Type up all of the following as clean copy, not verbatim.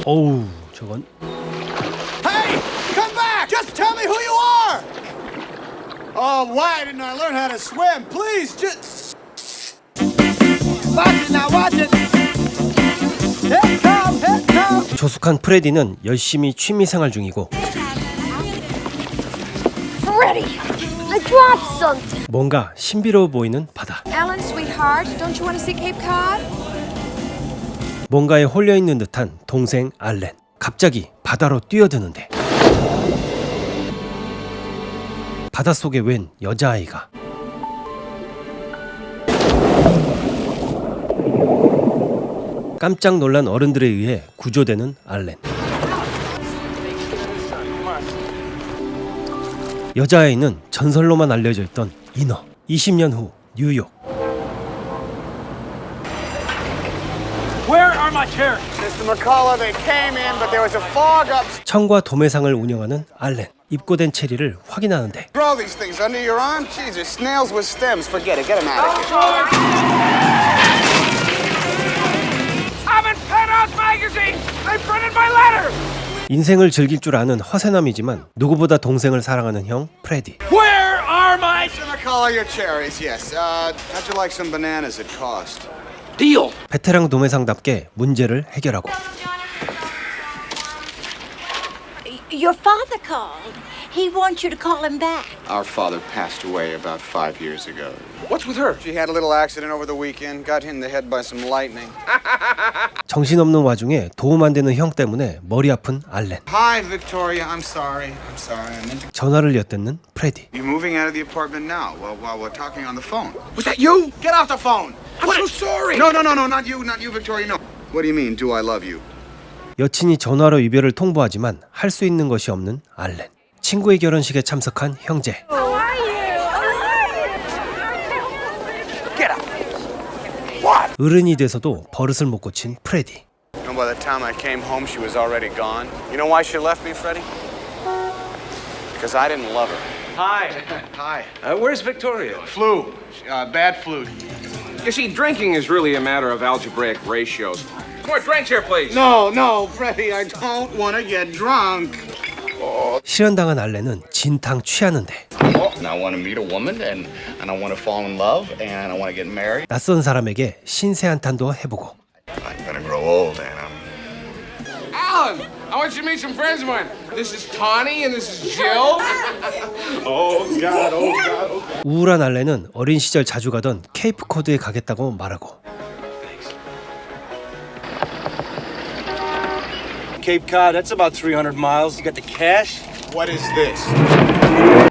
어우, 저건. Hey, come back! Just tell me who you are! Oh, why didn't I learn how to swim? Please, just... Watch it now, watch it! Here come, here come! 조숙한 프레디는 열심히 취미생활 중이고 Freddie, I dropped something. 뭔가 신비로워 보이는 바다. Alan, sweetheart, don't you want to see Cape Cod? 뭔가에 홀려있는 듯한 동생 알렌. 갑자기 바다로 뛰어드는데 바닷속에 웬 여자아이가. 깜짝 놀란 어른들에 의해 구조되는 알렌. 여자아이는 전설로만 알려져 있던 이너. 20년 후 뉴욕. Where are my chairs? Mr. McCullough, they came in, but there was a fog up. 청과 도매상을 운영하는 알렌. 입고된 체리를 확인하는데 Throw these things under your arm? Jesus, snails with stems. Forget it. Get them out of here. I'm in Penthouse Magazine! I printed my letter! 인생을 즐길 줄 아는 허세남이지만 누구보다 동생을 사랑하는 형 프레디. Where are my... Mr. McCullough, your cherries, yes. How'd you like some bananas at cost? Deal! 베테랑 도매상답게 문제를 해결하고 Your father called. He wants you to call him back. Our father passed away about 5 years ago. What's with her? She had a little accident over the weekend, got hit in the head by some lightning. 정신없는 와중에 도움 안 되는 형 때문에 머리 아픈 알렌. Hi, Victoria. I'm sorry. I meant to... 전화를 엿듣는 프레디. You moving out of the apartment now while we're talking on the phone? Was that you? Get off the phone! I'm so sorry! No, not you, Victoria, no. What do you mean, do I love you? 여친이 전화로 이별을 통보하지만 할 수 있는 것이 없는 알렌. 친구의 결혼식에 참석한 형제. Get up! What? 어른이 돼서도 버릇을 못 고친 프레디. You know, by the time I came home, she was already gone. You know why she left me, Freddie? Because I didn't love her. Hi. Hi. Where's Victoria? Flu. Bad flu. You see, drinking is really a matter of algebraic ratios. More drinks here, please. No, Freddie, I don't want to get drunk. 실현당한 알렌은 진탕 취하는데 And I want to meet a woman, and I want to fall in love, and I want to get married. 낯선 사람에게 신세 한탄도 해보고 I'm gonna grow old, and Alan, I want you to meet some friends of mine. This is Tawny and this is Jill. oh God. 우울한 알렌은 어린 시절 자주 가던 케이프 코드에 가겠다고 말하고 Cape Cod, that's about 300 miles. You got the cash? What is this?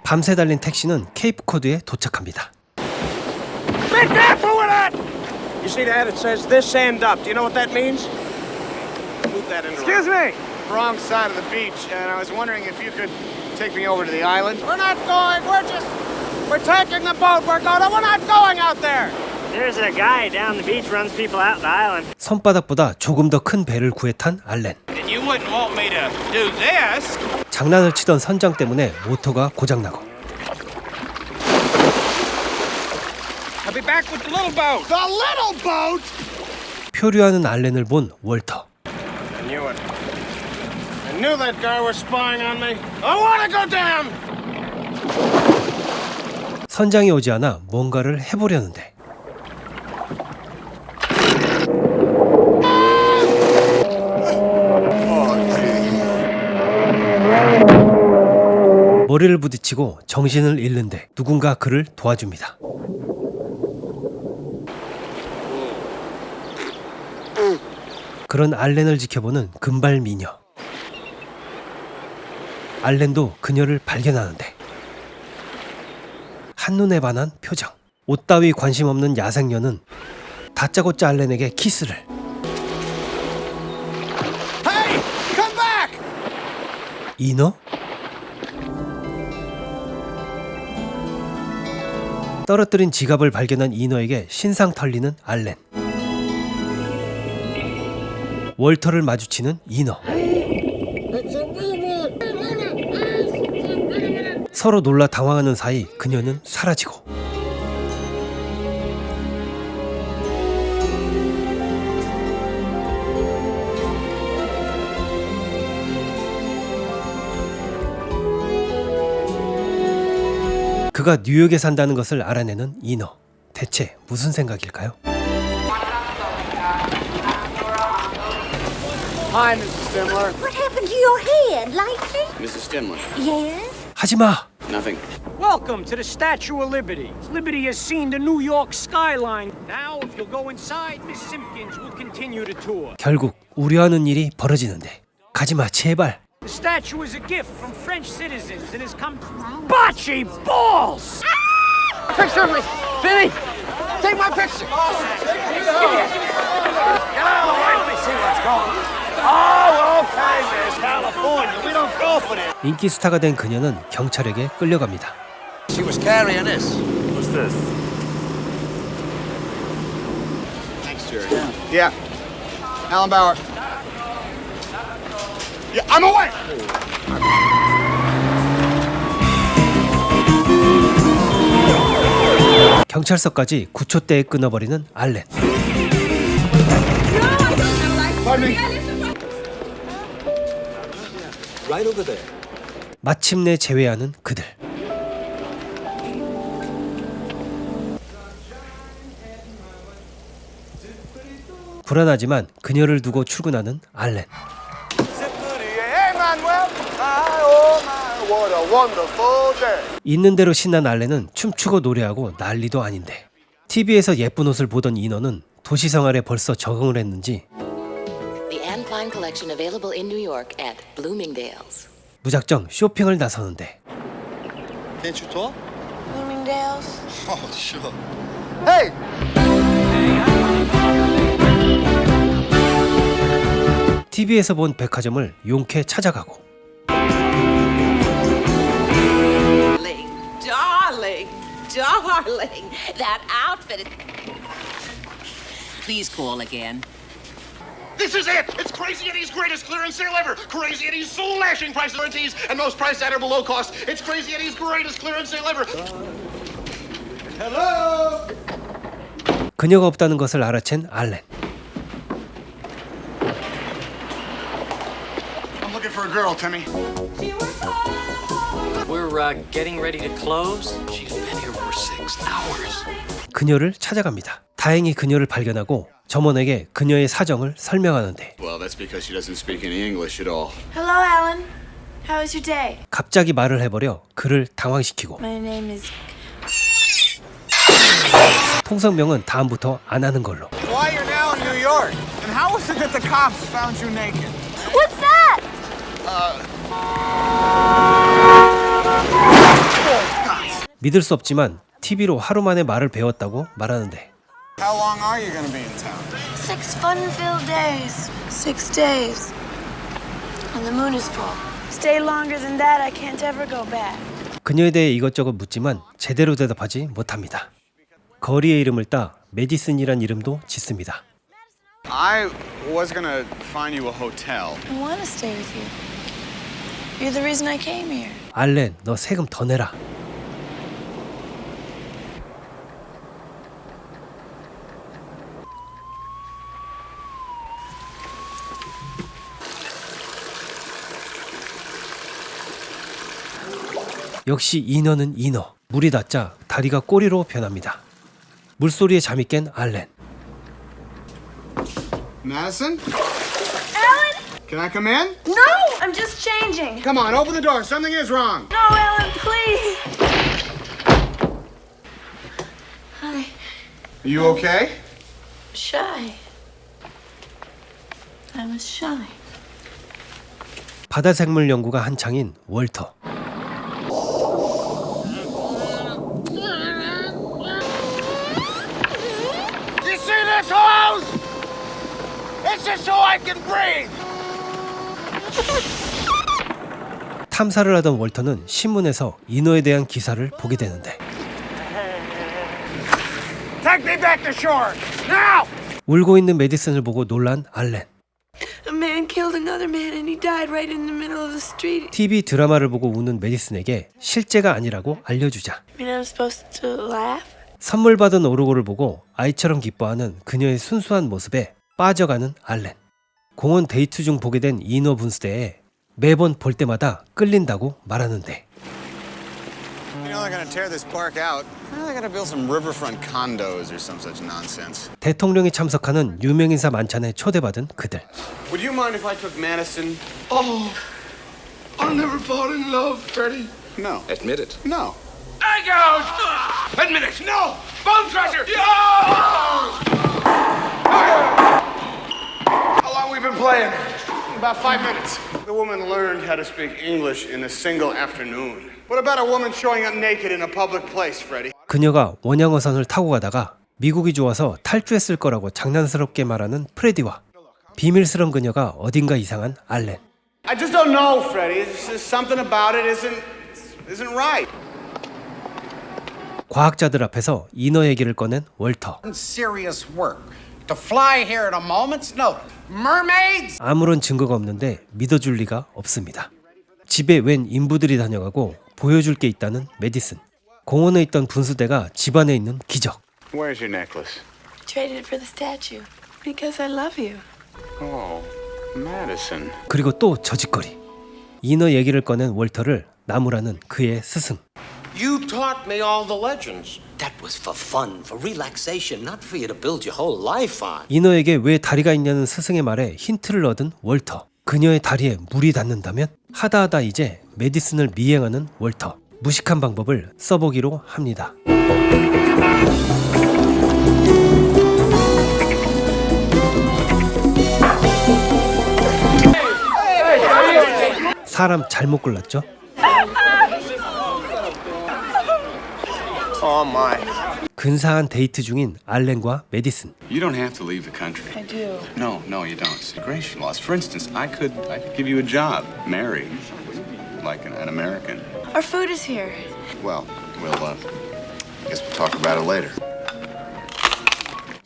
밤새 달린 택시는 케이프 코드에 도착합니다. Be careful with it! You see that? It says this end up. Do you know what that means? Move that in. Excuse me. Wrong side of the beach, and I was wondering if you could take me over to the island. We're not going. We're taking the boat. We're not going out there. There's a guy down the beach runs people out the island. 손바닥보다 조금 더 큰 배를 구해 탄 알렌. And you wouldn't want me to do this. 장난을 치던 선장 때문에 모터가 고장나고 I'll be back with the little boat. The little boat. 표류하는 알렌을 본 월터. I knew it. I knew that guy was spying on me. I want to go down. 선장이 오지 않아 뭔가를 해보려는데 머리를 부딪히고 정신을 잃는데 누군가 그를 도와줍니다. 그런 알렌을 지켜보는 금발 미녀. 알렌도 그녀를 발견하는데 한눈에 반한 표정. 옷 따위 관심 없는 야생녀는 다짜고짜 알렌에게 키스를. Hey, come back. 이너? 떨어뜨린 지갑을 발견한 이너에게 신상 털리는 알렌. 월터를 마주치는 이너. 서로 놀라 당황하는 사이 그녀는 사라지고 그가 뉴욕에 산다는 것을 알아내는 이너. 대체 무슨 생각일까요? Hi, Mrs. Stimler. What happened to your head, lately? Mrs. Stimler. Yes? 하지마! Nothing. Welcome to the Statue of Liberty. Liberty has seen the New York skyline. Now, if you'll go inside, Miss Simpkins will continue the tour. 결국 우려하는 일이 벌어지는데 가지마 제발. The statue is a gift from French citizens and has come... Bocce balls! Picture of me. Vinny, take my picture. Get out of the way. Let me see what's going on. Oh, okay, Miss California. We don't go for this. 인기 스타가 된 그녀는 경찰에게 끌려갑니다. She was carrying this. What's this? Thanks, Jerry. Yeah. Alan Bauer. Yeah, I'm away. 경찰서까지 9초대에 끊어버리는 알렌. 마침내 제외하는 그들. 불안하지만 그녀를 두고 출근하는 알렌. Hey, Manuel. My, oh, my, what a wonderful day. 있는 대로 신난 알렌은 춤추고 노래하고 난리도 아닌데 TV에서 예쁜 옷을 보던 인어는 도시 생활에 벌써 적응을 했는지 The Anne Klein collection available in New York at Bloomingdale's. 무작정 쇼핑을 나서는데 Can't you talk? Bloomingdale's. Oh, sure. Hey! TV에서 본 백화점을 용케 찾아가고 Darling, darling, that outfit. Please call again. This is it! It's Crazy Eddie's greatest clearance sale ever! Crazy Eddie's soul-lashing price guarantees and most priced at or below cost. It's Crazy Eddie's greatest clearance sale ever! Hello! 그녀가 없다는 것을 알아챈 알렌. I'm looking for a girl, Timmy. We're getting ready to close. She's been here for 6 hours. 그녀를 찾아갑니다. 다행히 그녀를 발견하고 점원에게 그녀의 사정을 설명하는데 Well, that's because she doesn't speak any English at all. Hello, Alan. How was your day? 갑자기 말을 해버려 그를 당황시키고 My name is... 통성명은 다음부터 안 하는 걸로. Why you're now in New York? And how was it that the cops found you naked? What's that? 믿을 수 없지만 TV로 하루 만에 말을 배웠다고 말하는데 How long are you going to be in town? 6 fun-filled days. 6 days. And the moon is full. Stay longer than that, I can't ever go back. 그녀에 대해 이것저것 묻지만 제대로 대답하지 못합니다. 거리의 이름을 따 메디슨이란 이름도 짓습니다. I was going to find you a hotel. I want to stay with you. You're the reason I came here. 알렌, 너 세금 더 내라. 역시 인어는 인어. 물이 닿자 다리가 꼬리로 변합니다. 물소리에 잠이 깬 알렌. Madison? Alan? Can I come in? No! I'm just changing. Come on, open the door. Something is wrong. No, Alan, please. Hi. Are you okay? Shy. I was shy. 바다생물 연구가 한창인 월터. You see this hose? It's just so I can breathe. 탐사를 하던 월터는 신문에서 인어에 대한 기사를 보게 되는데 Take me back to shore. Now! 울고 있는 메디슨을 보고 놀란 알렌. A man killed another man and he died right in the middle of the street. TV 드라마를 보고 우는 메디슨에게 실제가 아니라고 알려주자 I mean, I'm supposed to laugh? 선물 받은 오르골을 보고 아이처럼 기뻐하는 그녀의 순수한 모습에 빠져가는 알렌. 공원 데이트 중 보게 된 인어 분수대에 매번 볼 때마다 끌린다고 말하는데 You know they're gonna tear this park out. They're gonna build some riverfront condos or some such nonsense. 대통령이 참석하는 유명인사 만찬에 초대받은 그들. Would you mind if I took Madison? Oh, I never fall in love, Freddie. No. Admit it. No. I go! Admit it! No! Bone crusher! How long we been playing? About 5 minutes. The woman learned how to speak English in a single afternoon. What about a woman showing up naked in a public place, Freddie? 그녀가 원양어선을 타고 가다가 미국이 좋아서 탈주했을 거라고 장난스럽게 말하는 프레디와 비밀스런 그녀가 어딘가 이상한 알렌. I just don't know, Freddie. It's just something about it isn't right. 과학자들 앞에서 인어 얘기를 꺼낸 월터. Serious work. To fly here at a moment's notice. Mermaids? 아무런 증거가 없는데 믿어줄 리가 없습니다. 집에 웬 인부들이 다녀가고 보여줄 게 있다는 메디슨. 공원에 있던 분수대가 집안에 있는 기적. Where's your necklace? Traded it for the statue. Because I love you. Oh, Madison. 그리고 또 저짓거리. 인어 얘기를 꺼낸 월터를 나무라는 그의 스승. You taught me all the legends. That was for fun, for relaxation, not for you to build your whole life on. 인어에게 왜 다리가 있냐는 스승의 말에 힌트를 얻은 월터. 그녀의 다리에 물이 닿는다면? 하다하다 이제 메디슨을 미행하는 월터. 무식한 방법을 써보기로 합니다. 사람 잘못 골랐죠? Oh my. 근사한 데이트 중인 알렌과 메디슨. You don't have to leave the country. I do. No, you don't. It's immigration laws. For instance, I could give you a job, marry, like an American. Our food is here. Well, I guess we'll talk about it later.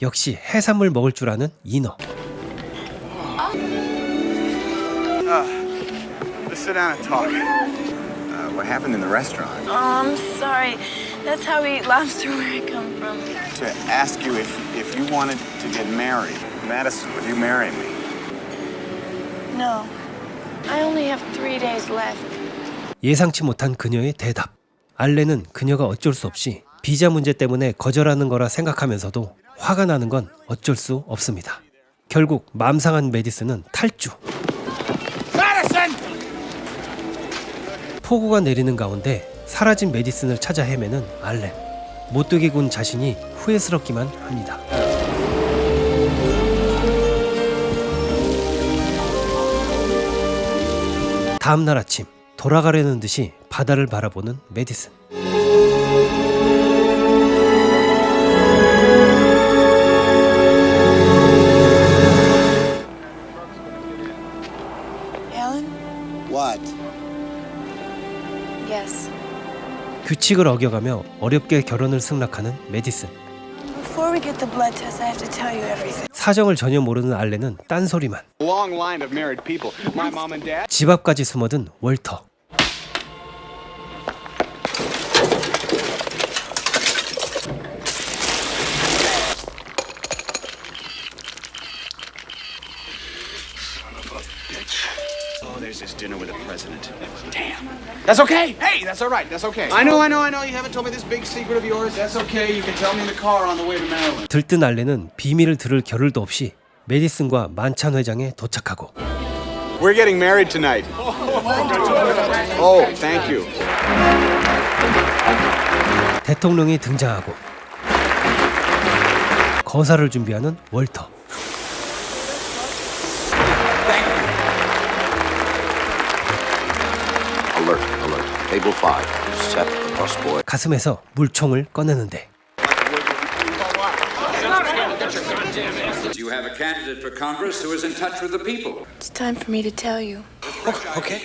역시 해산물 먹을 줄 아는 인어. Let's sit down and talk. What happened in the restaurant? Oh, I'm sorry. That's how we eat lobster where I come from. To ask you if you wanted to get married. Madison, would you marry me? No. I only have 3 days left. 예상치 못한 그녀의 대답. 알렌은 그녀가 어쩔 수 없이 비자 문제 때문에 거절하는 거라 생각하면서도 화가 나는 건 어쩔 수 없습니다. 결국 맘상한 메디슨은 탈주. 폭우가 내리는 가운데 사라진 메디슨을 찾아 헤매는 알렌. 못되게 군 자신이 후회스럽기만 합니다. 다음 날 아침 돌아가려는 듯이 바다를 바라보는 메디슨. Alan? What? Yes. 규칙을 어겨가며 어렵게 결혼을 승낙하는 메디슨. Before we get the blood test, I have to tell you everything. 사정을 전혀 모르는 알렌은 딴소리만. Long line of married people. My mom and dad. 집 앞까지 숨어든 월터. There's this dinner with the president. Damn. That's okay. Hey, that's all right. That's okay. I know. You haven't told me this big secret of yours. That's okay. You can tell me in the car on the way to Maryland. 들뜬 알렌은 비밀을 들을 겨를도 없이 메디슨과 만찬 회장에 도착하고. We're getting married tonight. Oh, thank you. 대통령이 등장하고 거사를 준비하는 월터. Alert. Table 5. Set the busboy. 가슴에서 물총을 꺼내는데 You have a candidate for Congress who is in touch with the people. It's time for me to tell you. Okay,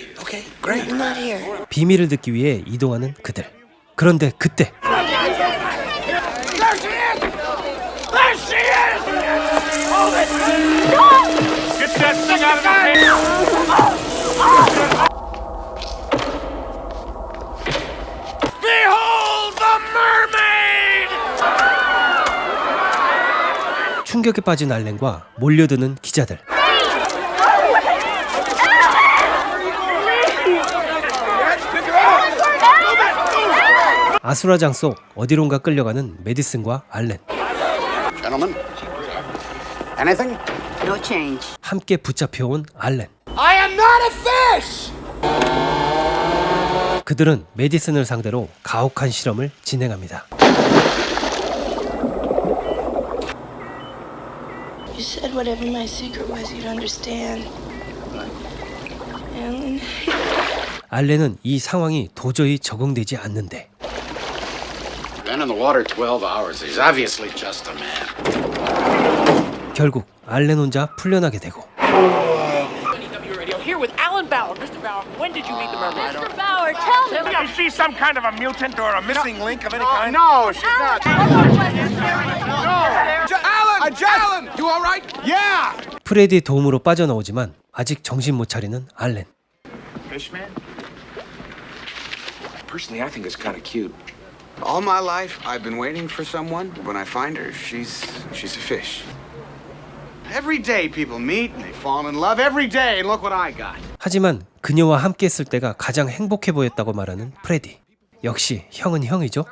great. I'm not here. 비밀을 듣기 위해 이동하는 그들. 그런데 그때 충격에 빠진 알렌과 몰려드는 기자들. 아수라장 속 어디론가 끌려가는 메디슨과 알렌. Gentlemen, anything? No change. 함께 붙잡혀온 알렌. I am not a fish! 그들은 메디슨을 상대로 가혹한 실험을 진행합니다. You said whatever my secret was, you'd understand. Alan. 알렌은 이 상황이 도저히 적응되지 않는데 Been in the water 12 hours. He's obviously just a man. 결국 알렌 혼자 풀려나게 되고 Here with Alan Bauer. Mr. Bauer, when did you meet the mermaid? Mr. Bauer, tell me. Is she some kind of a mutant or a missing link of any kind? No, she's not. Alan, you all right? Yeah! 프레디의 도움으로 빠져나오지만 아직 정신 못 차리는 알렌. Fishman? Personally, I think it's kind of cute. All my life, I've been waiting for someone. When I find her, she's a fish. Every day people meet and they fall in love every day, and look what I got. 하지만 그녀와 함께 했을 때가 가장 행복해 보였다고 말하는 프레디. 역시 형은 형이죠.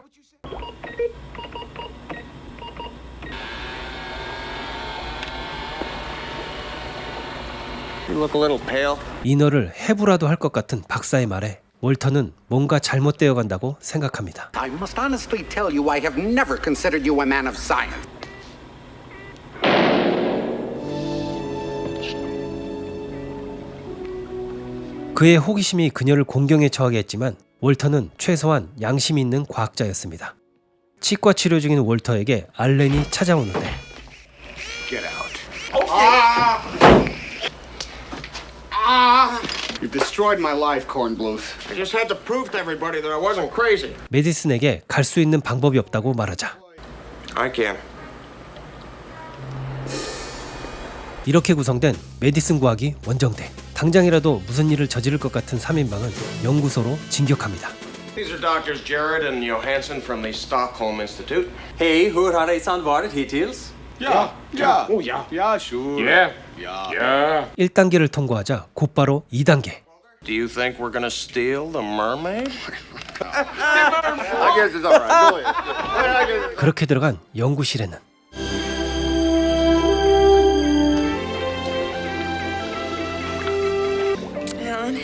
You look a little pale. 인어를 해부라도 할 것 같은 박사의 말에 월터는 뭔가 잘못되어 간다고 생각합니다. I must honestly tell you, I have never considered you a man of science. 그의 호기심이 그녀를 공경에 처하게 했지만 월터는 최소한 양심이 있는 과학자였습니다. 치과 치료 중인 월터에게 알렌이 찾아오는데 Get out. You've destroyed my life, Cornbluth. I just had to prove to everybody that I wasn't crazy. 메디슨에게 갈 수 있는 방법이 없다고 말하자 I can. 이렇게 구성된 메디슨 과학이 원정대. 당장이라도 무슨 일을 저지를 것 같은 3인방은 연구소로 진격합니다. These are Doctors Jared and Johansson from the Stockholm Institute. Hey, hur har resan varit hittills? Yeah. Oh, yeah. Yeah, sure. Yeah. Yeah. Yeah. 1단계를 통과하자 곧바로 2단계. Do you think we're gonna steal the mermaid? I guess it's all right. Go ahead. 그렇게 들어간 연구실에는 Alan,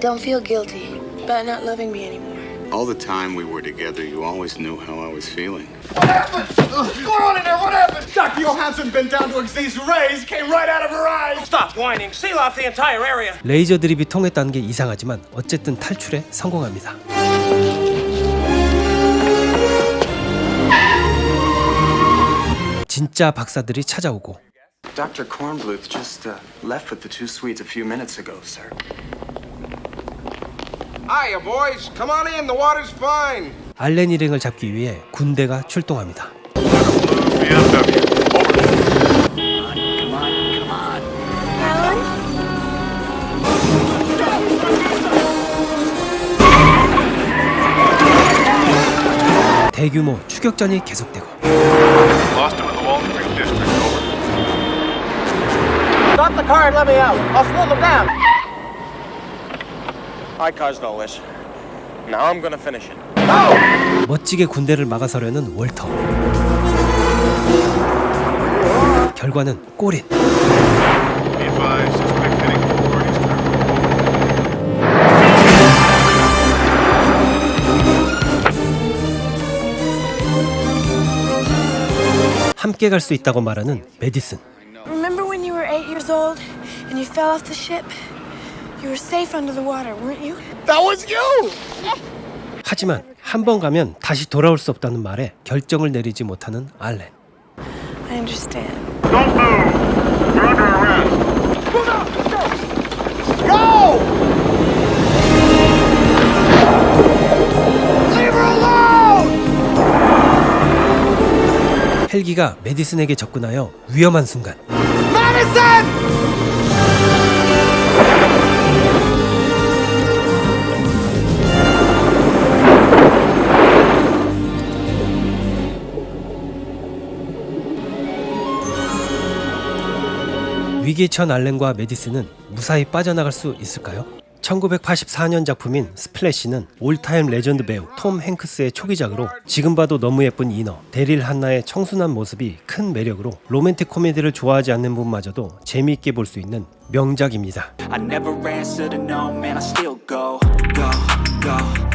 don't feel guilty about not loving me anymore. All the time we were together, you always knew how I was feeling. What happened? What's going on in there? What happened? Dr. Johansson bent down to these rays, came right out of her eyes. Stop whining. Seal off the entire area. 레이저 드립이 통했다는 게 이상하지만 어쨌든 탈출에 성공합니다. 진짜 박사들이 찾아오고 Dr. Kornbluth just left with the two Swedes a few minutes ago, sir. Hiya, boys. Come on in. The water's fine. 알렌 일행을 잡기 위해 군대가 출동합니다. 대규모 추격전이 계속되고 Stop the car and let me out. I'll slow them down. I caused all this. Now I'm gonna finish it. 멋지게 군대를 막아서려는 월터. 결과는 골인. 함께 갈 수 있다고 말하는 메디슨. Remember when you were 8 years old and you fell off the ship? You were safe under the water, weren't you? That was you! 하지만 한 번 가면 다시 돌아올 수 없다는 말에 결정을 내리지 못하는 알렌. I understand. Don't move. You're under arrest. Go! Leave her alone! 헬기가 메디슨에게 접근하여 위험한 순간 Madison! 위기에 처한 알렌과 메디슨은 무사히 빠져나갈 수 있을까요? 1984년 작품인 스플래시는 올타임 레전드 배우 톰 행크스의 초기작으로 지금 봐도 너무 예쁜 이너 데릴 한나의 청순한 모습이 큰 매력으로 로맨틱 코미디를 좋아하지 않는 분마저도 재미있게 볼 수 있는 명작입니다. I never answer to no, man, I still go, go, go.